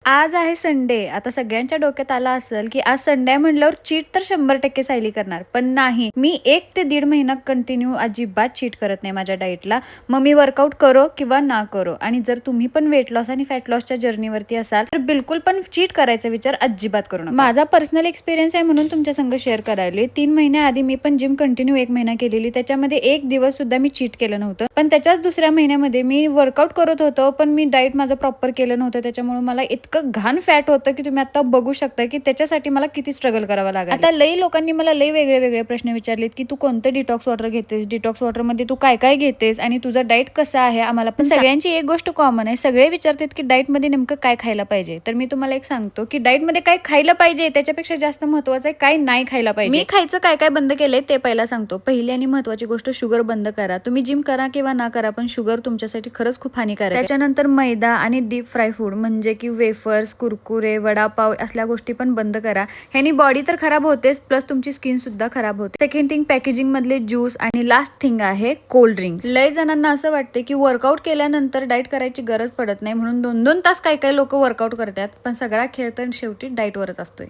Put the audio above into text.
आज आहे संडे. आता सगळ्यांच्या डोक्यात आलं असेल, की आज संडे आहे म्हटल्यावर चीट तर 100% सायली करणार. पण नाही, मी 1 ते दीड महिना कंटिन्यू अजिबात चीट करत नाही माझ्या डाएटला. मग मी वर्कआउट करो किंवा ना करो. आणि जर तुम्ही पण वेट लॉस आणि फॅट लॉसच्या जर्नीवरती असाल, तर बिलकुल पण चीट करायचा विचार अजिबात करू नका. माझा पर्सनल एक्सपिरियन्स आहे म्हणून तुमच्या संग शेअर करायलोय. 3 महिन्याआधी मी पण जिम कंटिन्यू 1 महिना केलेली. त्याच्यामध्ये 1 दिवस सुद्धा मी चीट केलं नव्हतं. पण त्याच्याच दुसऱ्या महिन्यामध्ये मी वर्कआउट करत होतो, पण मी डाएट माझं प्रॉपर केलं नव्हतं. त्याच्यामुळे मला इतकं घाण फॅट होतं, की तुम्ही आता बघू शकता, की त्याच्यासाठी मला किती स्ट्रगल करावं लागलं. आता लई लोकांनी मला लई वेगळे-वेगळे प्रश्न विचारलेत, की "तू कोणतं डिटॉक्स वॉटर घेतेस? डिटॉक्स वॉटरमध्ये तू काय-काय घेतेस? आणि तुझा डाएट कसा आहे आम्हाला पण सगळ्यांची एक गोष्ट कॉमन आहे. सगळे विचारतात, की डाएटमध्ये नेमकं काय खायला पाहिजे? तर मी तुम्हाला एक सांगतो, की डाएटमध्ये काय खायला पाहिजे त्याच्यापेक्षा जास्त महत्त्वाचं आहे काय नाही खायला पाहिजे. मी खायचं काय-काय बंद केलंय ते पहिला सांगतो. पहिली आणि महत्त्वाची गोष्ट शुगर बंद करा. तुम्ही जिम करा किंवा ना करा, पण शुगर तुमच्यासाठी खरंच खूप हानिकारक आहे. त्याच्यानंतर मैदा आणि डीप फ्राय फूड म्हणजे की वेफर्स, कुरकुरे, वडापाव असल्या गोष्टी पण बंद करा. ह्यानी बॉडी तर खराब होतेच, प्लस तुमची स्किन सुद्धा खराब होते. सेकंड थिंग पॅकेजिंग मधले ज्यूस आणि लास्ट थिंग आहे कोल्ड ड्रिंक्स. लय जणांना असं वाटते की वर्कआउट केल्यानंतर डाएट करायची गरज पडत नाही म्हणून 2-2 तास काही काही लोक वर्कआउट करतात, पण सगळा खेळ तर शेवटी डाएटवरच असतोय.